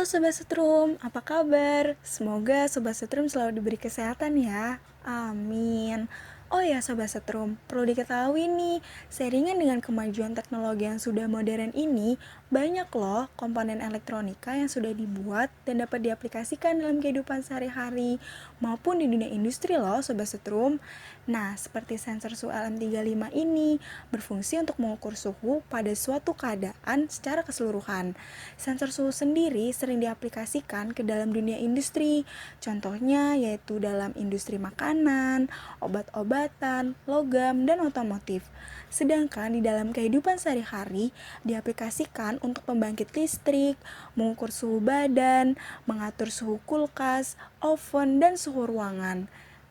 Sobat Setrum, apa kabar? Semoga Sobat Setrum selalu diberi kesehatan ya. Amin. Oh ya Sobat Setrum, perlu diketahui nih, seiringan dengan kemajuan teknologi yang sudah modern ini, banyak loh komponen elektronika yang sudah dibuat dan dapat diaplikasikan dalam kehidupan sehari-hari maupun di dunia industri loh Sobat Setrum. Nah, seperti sensor suhu LM35 ini berfungsi untuk mengukur suhu pada suatu keadaan secara keseluruhan. Sensor suhu sendiri sering diaplikasikan ke dalam dunia industri, contohnya yaitu dalam industri makanan, obat-obatan, logam, dan otomotif. Sedangkan di dalam kehidupan sehari-hari diaplikasikan untuk pembangkit listrik, mengukur suhu badan, mengatur suhu kulkas, oven, dan suhu ruangan.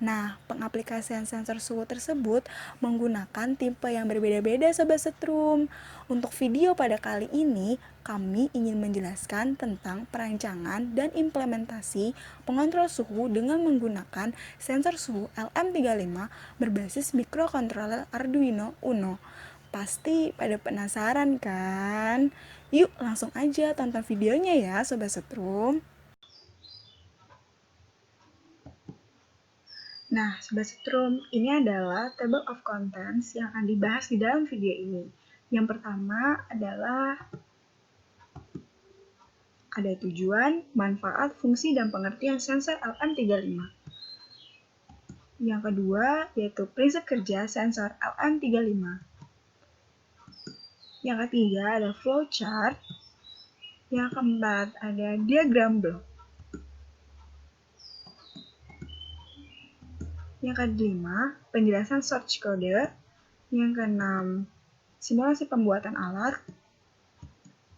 Nah, pengaplikasian sensor suhu tersebut menggunakan tipe yang berbeda-beda Sobat Setrum. Untuk video pada kali ini, kami ingin menjelaskan tentang perancangan dan implementasi pengontrol suhu dengan menggunakan sensor suhu LM35 berbasis microcontroller Arduino Uno. Pasti pada penasaran kan? Yuk langsung aja tonton videonya ya Sobat Setrum. Nah, Sobat Setrum, ini adalah table of contents yang akan dibahas di dalam video ini. Yang pertama adalah ada tujuan, manfaat, fungsi, dan pengertian sensor LM35. Yang kedua, yaitu prinsip kerja sensor LM35. Yang ketiga, ada flowchart. Yang keempat, ada diagram blok. Yang kelima, penjelasan source code. Yang keenam, simulasi pembuatan alat.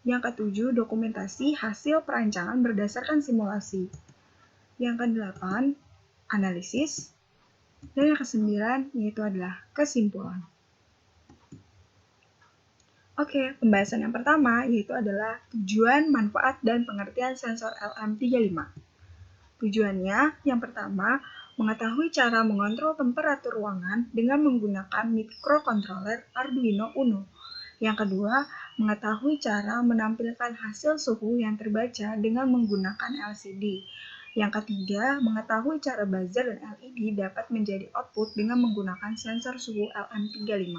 Yang ketujuh, dokumentasi hasil perancangan berdasarkan simulasi. Yang kedelapan, analisis. Dan yang kesembilan, yaitu adalah kesimpulan. Oke, pembahasan yang pertama yaitu adalah tujuan, manfaat, dan pengertian sensor LM35. Tujuannya, yang pertama, mengetahui cara mengontrol temperatur ruangan dengan menggunakan microcontroller Arduino Uno. Yang kedua, mengetahui cara menampilkan hasil suhu yang terbaca dengan menggunakan LCD. Yang ketiga, mengetahui cara buzzer dan LED dapat menjadi output dengan menggunakan sensor suhu LM35.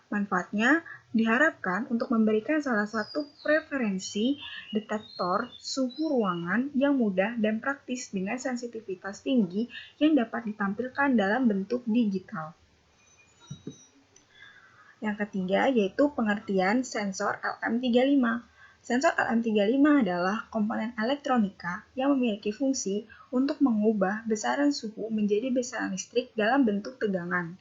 Manfaatnya diharapkan untuk memberikan salah satu preferensi detektor suhu ruangan yang mudah dan praktis dengan sensitivitas tinggi yang dapat ditampilkan dalam bentuk digital. Yang ketiga yaitu pengertian sensor LM35. Sensor LM35 adalah komponen elektronika yang memiliki fungsi untuk mengubah besaran suhu menjadi besaran listrik dalam bentuk tegangan.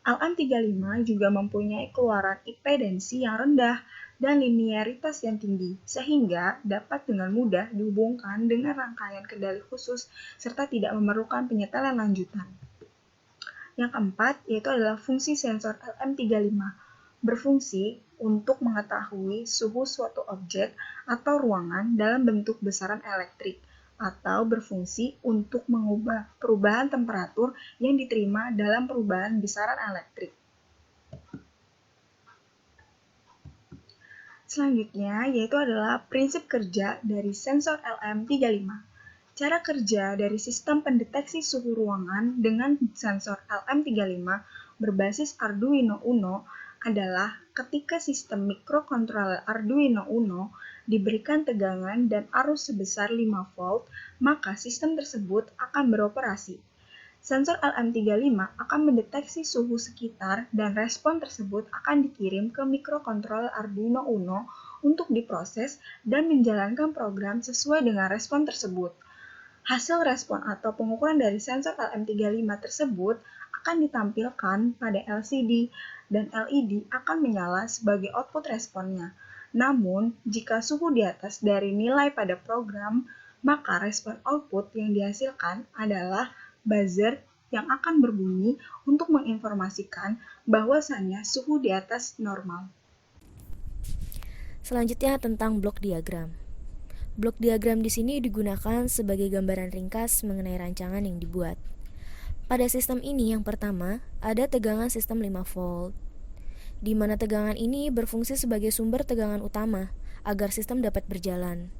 LM35 juga mempunyai keluaran impedansi yang rendah dan linearitas yang tinggi, sehingga dapat dengan mudah dihubungkan dengan rangkaian kendali khusus serta tidak memerlukan penyetelan lanjutan. Yang keempat, yaitu adalah fungsi sensor LM35. Berfungsi untuk mengetahui suhu suatu objek atau ruangan dalam bentuk besaran elektrik, atau berfungsi untuk mengubah perubahan temperatur yang diterima dalam perubahan besaran elektrik. Selanjutnya, yaitu adalah prinsip kerja dari sensor LM35. Cara kerja dari sistem pendeteksi suhu ruangan dengan sensor LM35 berbasis Arduino Uno adalah ketika sistem microcontroller Arduino Uno diberikan tegangan dan arus sebesar 5 volt, maka sistem tersebut akan beroperasi. Sensor LM35 akan mendeteksi suhu sekitar dan respon tersebut akan dikirim ke microcontroller Arduino Uno untuk diproses dan menjalankan program sesuai dengan respon tersebut. Hasil respon atau pengukuran dari sensor LM35 tersebut akan ditampilkan pada LCD dan LED akan menyala sebagai output responnya. Namun, jika suhu di atas dari nilai pada program, maka respon output yang dihasilkan adalah buzzer yang akan berbunyi untuk menginformasikan bahwasannya suhu di atas normal. Selanjutnya tentang blok diagram. Blok diagram di sini digunakan sebagai gambaran ringkas mengenai rancangan yang dibuat. Pada sistem ini yang pertama, ada tegangan sistem 5 volt, di mana tegangan ini berfungsi sebagai sumber tegangan utama agar sistem dapat berjalan.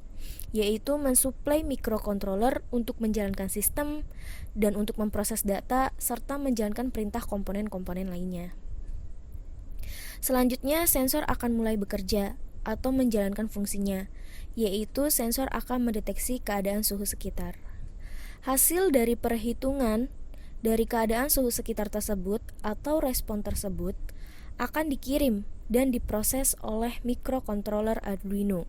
yaitu mensuplai microcontroller untuk menjalankan sistem dan untuk memproses data serta menjalankan perintah komponen-komponen lainnya. Selanjutnya, sensor akan mulai bekerja atau menjalankan fungsinya, yaitu sensor akan mendeteksi keadaan suhu sekitar. Hasil dari perhitungan dari keadaan suhu sekitar tersebut atau respon tersebut akan dikirim dan diproses oleh microcontroller Arduino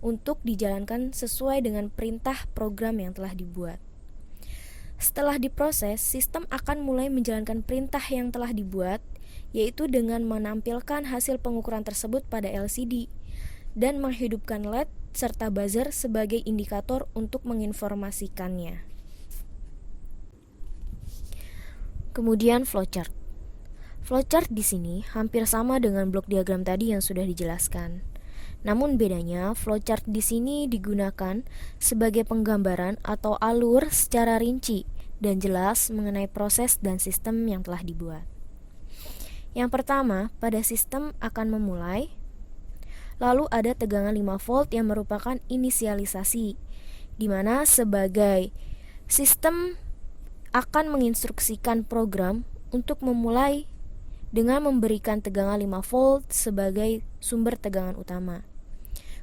untuk dijalankan sesuai dengan perintah program yang telah dibuat. Setelah diproses, sistem akan mulai menjalankan perintah yang telah dibuat, yaitu dengan menampilkan hasil pengukuran tersebut pada LCD dan menghidupkan LED serta buzzer sebagai indikator untuk menginformasikannya. Kemudian flowchart. Flowchart di sini hampir sama dengan blok diagram tadi yang sudah dijelaskan. Namun bedanya, flowchart di sini digunakan sebagai penggambaran atau alur secara rinci dan jelas mengenai proses dan sistem yang telah dibuat. Yang pertama, pada sistem akan memulai, lalu ada tegangan 5 volt yang merupakan inisialisasi, di mana sebagai sistem akan menginstruksikan program untuk memulai dengan memberikan tegangan 5 volt sebagai sumber tegangan utama.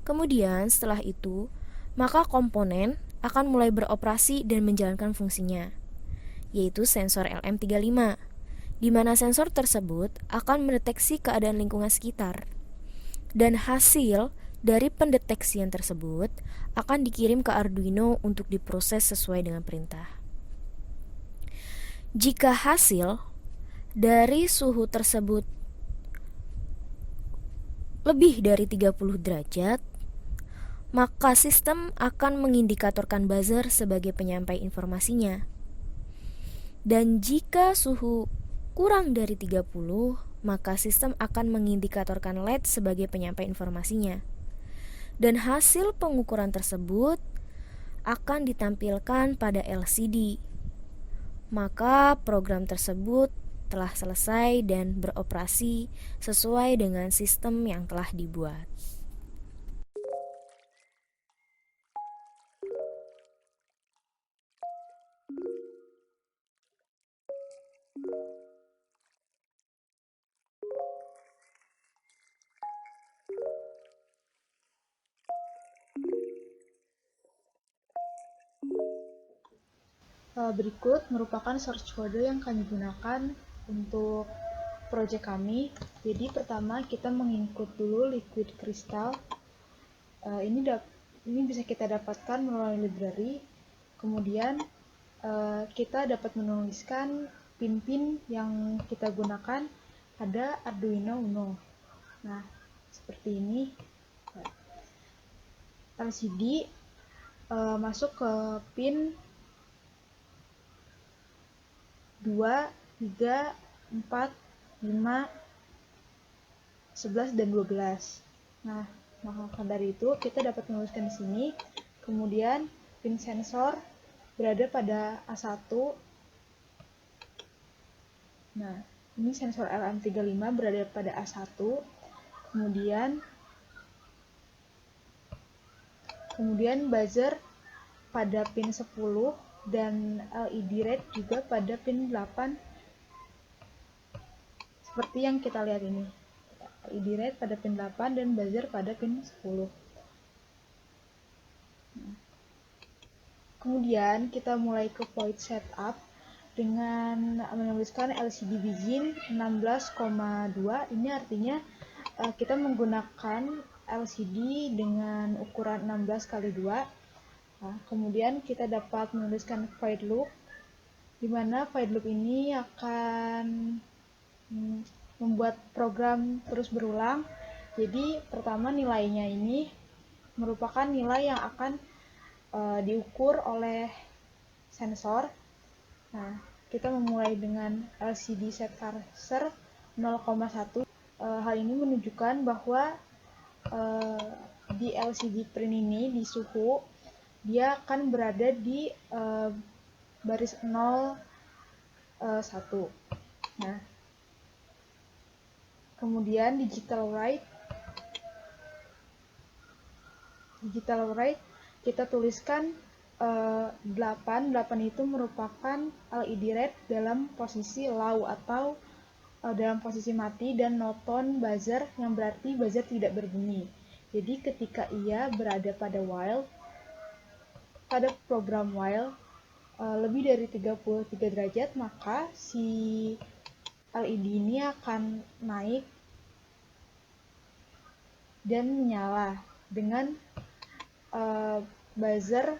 Kemudian setelah itu, maka komponen akan mulai beroperasi dan menjalankan fungsinya, yaitu sensor LM35, di mana sensor tersebut akan mendeteksi keadaan lingkungan sekitar. Dan hasil dari pendeteksian tersebut akan dikirim ke Arduino untuk diproses sesuai dengan perintah. Jika hasil dari suhu tersebut lebih dari 30 derajat, maka sistem akan mengindikatorkan buzzer sebagai penyampai informasinya. Dan jika suhu kurang dari 30, maka sistem akan mengindikatorkan LED sebagai penyampai informasinya. Dan hasil pengukuran tersebut akan ditampilkan pada LCD. Maka program tersebut telah selesai dan beroperasi sesuai dengan sistem yang telah dibuat. Berikut merupakan source code yang kami gunakan untuk proyek kami. Jadi pertama kita menginput dulu liquid crystal. Ini bisa kita dapatkan melalui library. Kemudian kita dapat menuliskan pin-pin yang kita gunakan pada Arduino Uno. Nah, seperti ini. LCD masuk ke pin 2, 3, 4, 5, 11, dan 12. Nah, maka dari itu kita dapat menuliskan di sini. Kemudian pin sensor berada pada A1. Nah, ini sensor LM35 berada pada A1. Kemudian buzzer pada pin 10 dan LED red juga pada pin 8 seperti yang kita lihat ini. LED red pada pin 8 dan buzzer pada pin 10. Kemudian kita mulai ke void setup dengan menuliskan LCD begin 16,2. Ini artinya kita menggunakan LCD dengan ukuran 16x2. Nah, kemudian kita dapat menuliskan void loop, di mana void loop ini akan membuat program terus berulang. Jadi pertama nilainya ini merupakan nilai yang akan diukur oleh sensor. Nah, kita memulai dengan LCD set cursor 0,1. Hal ini menunjukkan bahwa di LCD print ini di suhu dia akan berada di baris 0, 1. Nah, kemudian digital write kita tuliskan 8 itu merupakan LED red dalam posisi low atau dalam posisi mati, dan no tone buzzer yang berarti buzzer tidak berbunyi. Jadi ketika ia berada pada program while lebih dari 33 derajat, maka si LED ini akan naik dan menyala dengan buzzer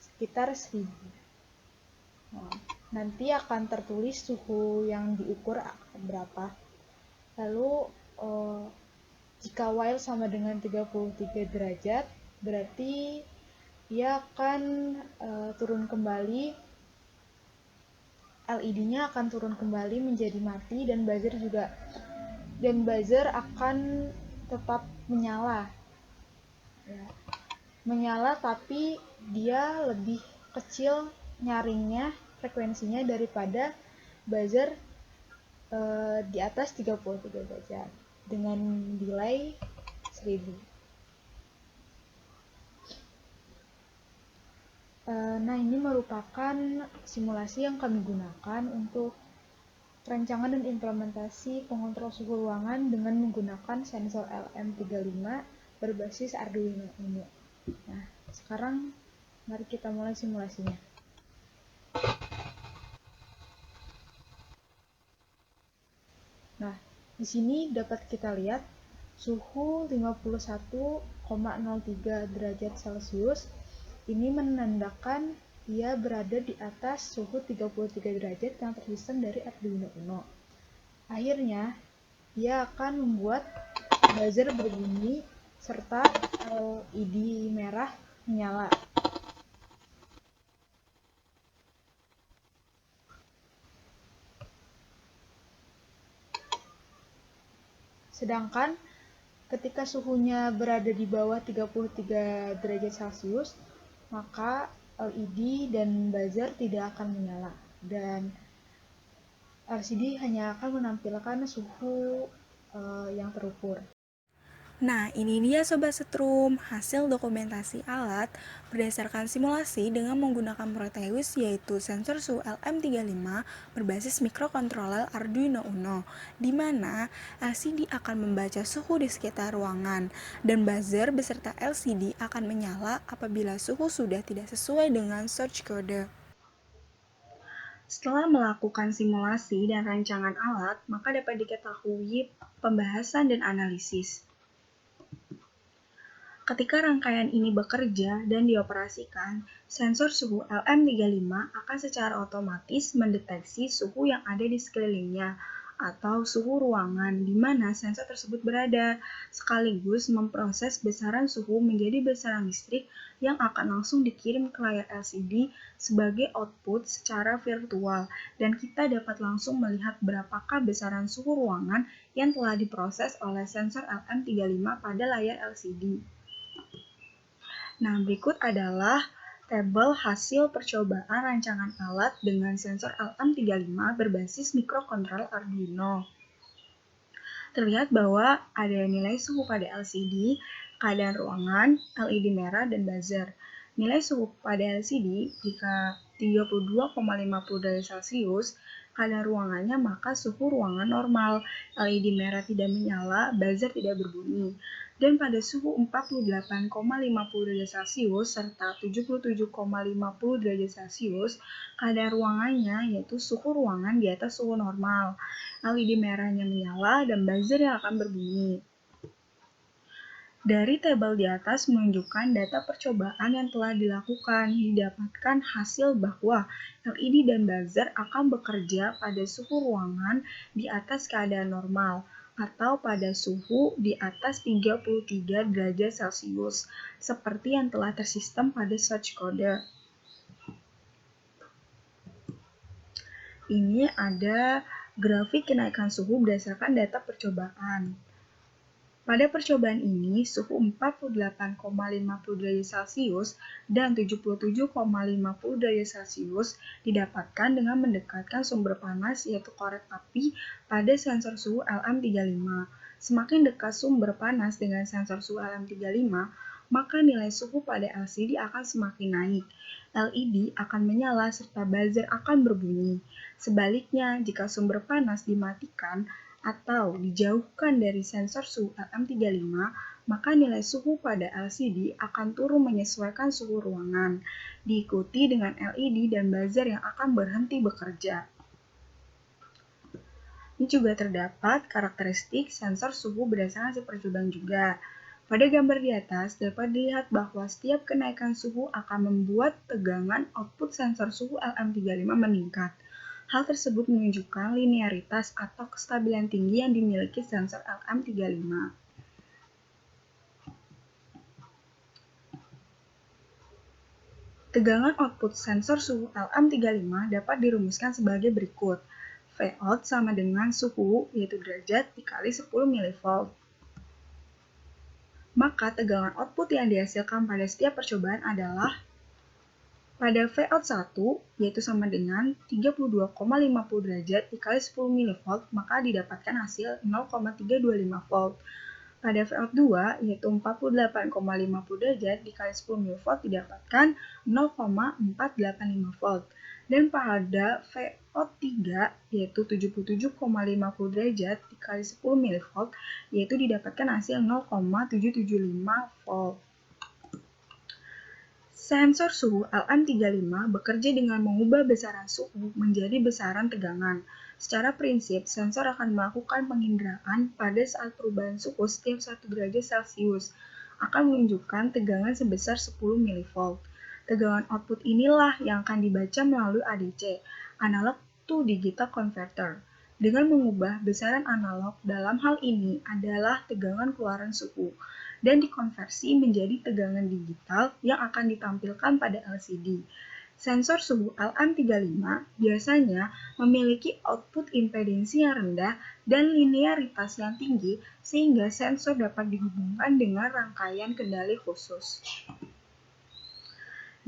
sekitar 1000. Nanti akan tertulis suhu yang diukur berapa. Lalu jika while sama dengan 33 derajat, berarti ia akan turun kembali, LED-nya akan turun kembali menjadi mati, dan buzzer akan tetap menyala. Ya. Menyala, tapi dia lebih kecil nyaringnya, frekuensinya, daripada buzzer di atas 33 derajat dengan delay 1000. Nah, ini merupakan simulasi yang kami gunakan untuk perancangan dan implementasi pengontrol suhu ruangan dengan menggunakan sensor LM35 berbasis Arduino Uno. Nah, sekarang mari kita mulai simulasinya. Nah, di sini dapat kita lihat suhu 51,03 derajat Celcius. Ini menandakan ia berada di atas suhu 33 derajat yang tersistem dari Arduino Uno. Akhirnya, ia akan membuat buzzer berbunyi serta LED merah menyala. Sedangkan ketika suhunya berada di bawah 33 derajat Celcius, maka LED dan buzzer tidak akan menyala, dan LCD hanya akan menampilkan suhu yang terukur. Nah, ini dia Sobat Setrum, hasil dokumentasi alat berdasarkan simulasi dengan menggunakan Proteus, yaitu sensor suhu LM35 berbasis mikrokontroler Arduino Uno, di mana LCD akan membaca suhu di sekitar ruangan, dan buzzer beserta LCD akan menyala apabila suhu sudah tidak sesuai dengan source code. Setelah melakukan simulasi dan rancangan alat, maka dapat diketahui pembahasan dan analisis. Ketika rangkaian ini bekerja dan dioperasikan, sensor suhu LM35 akan secara otomatis mendeteksi suhu yang ada di sekelilingnya atau suhu ruangan di mana sensor tersebut berada, sekaligus memproses besaran suhu menjadi besaran listrik yang akan langsung dikirim ke layar LCD sebagai output secara virtual, dan kita dapat langsung melihat berapakah besaran suhu ruangan yang telah diproses oleh sensor LM35 pada layar LCD. Nah, berikut adalah tabel hasil percobaan rancangan alat dengan sensor LM35 berbasis mikrokontroler Arduino. Terlihat bahwa ada nilai suhu pada LCD, keadaan ruangan, LED merah, dan buzzer. Nilai suhu pada LCD jika 32,50 derajat Celcius, keadaan ruangannya maka suhu ruangan normal, LED merah tidak menyala, buzzer tidak berbunyi. Dan pada suhu 48,50 derajat Celcius serta 77,50 derajat Celcius, keadaan ruangannya yaitu suhu ruangan di atas suhu normal, LED merahnya menyala, dan buzzer yang akan berbunyi. Dari tabel di atas menunjukkan data percobaan yang telah dilakukan, didapatkan hasil bahwa LED dan buzzer akan bekerja pada suhu ruangan di atas keadaan normal, atau pada suhu di atas 33 derajat Celcius, seperti yang telah tersistem pada source code. Ini ada grafik kenaikan suhu berdasarkan data percobaan. Pada percobaan ini, suhu 48,50 derajat Celcius dan 77,50 derajat Celcius didapatkan dengan mendekatkan sumber panas yaitu korek api pada sensor suhu LM35. Semakin dekat sumber panas dengan sensor suhu LM35, maka nilai suhu pada LCD akan semakin naik. LED akan menyala serta buzzer akan berbunyi. Sebaliknya, jika sumber panas dimatikan atau dijauhkan dari sensor suhu LM35, maka nilai suhu pada LCD akan turun menyesuaikan suhu ruangan, diikuti dengan LED dan buzzer yang akan berhenti bekerja. Ini juga terdapat karakteristik sensor suhu berdasarkan hasil percobaan juga. Pada gambar di atas dapat dilihat bahwa setiap kenaikan suhu akan membuat tegangan output sensor suhu LM35 meningkat. Hal tersebut menunjukkan linearitas atau kestabilan tinggi yang dimiliki sensor LM35. Tegangan output sensor suhu LM35 dapat dirumuskan sebagai berikut. Vout sama dengan suhu, yaitu derajat, dikali 10 mV. Maka tegangan output yang dihasilkan pada setiap percobaan adalah pada Vout 1, yaitu sama dengan 32,50 derajat dikali 10 mV, maka didapatkan hasil 0,325 volt. Pada Vout 2, yaitu 48,50 derajat dikali 10 mV didapatkan 0,485 volt. Dan pada Vout 3, yaitu 77,50 derajat dikali 10 mV, yaitu didapatkan hasil 0,775 volt. Sensor suhu LM35 bekerja dengan mengubah besaran suhu menjadi besaran tegangan. Secara prinsip, sensor akan melakukan penginderaan pada saat perubahan suhu setiap 1 derajat Celcius akan menunjukkan tegangan sebesar 10 mV. Tegangan output inilah yang akan dibaca melalui ADC, Analog to Digital Converter. Dengan mengubah besaran analog dalam hal ini adalah tegangan keluaran suhu dan dikonversi menjadi tegangan digital yang akan ditampilkan pada LCD. Sensor suhu LM35 biasanya memiliki output impedensi yang rendah dan linearitas yang tinggi sehingga sensor dapat dihubungkan dengan rangkaian kendali khusus.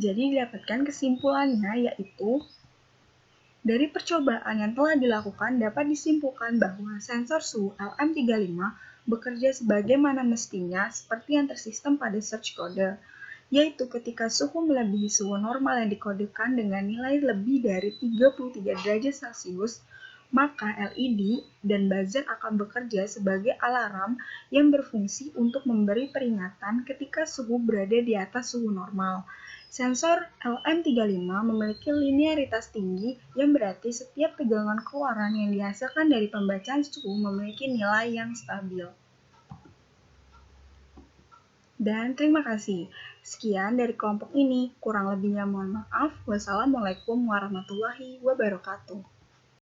Jadi didapatkan kesimpulannya yaitu dari percobaan yang telah dilakukan dapat disimpulkan bahwa sensor suhu LM35 bekerja sebagaimana mestinya seperti yang tersistem pada search code, yaitu ketika suhu melebihi suhu normal yang dikodekan dengan nilai lebih dari 33 derajat Celcius, maka LED dan buzzer akan bekerja sebagai alarm yang berfungsi untuk memberi peringatan ketika suhu berada di atas suhu normal. Sensor LM35 memiliki linearitas tinggi yang berarti setiap tegangan keluaran yang dihasilkan dari pembacaan suhu memiliki nilai yang stabil. Dan terima kasih. Sekian dari kelompok ini. Kurang lebihnya mohon maaf. Wassalamualaikum warahmatullahi wabarakatuh.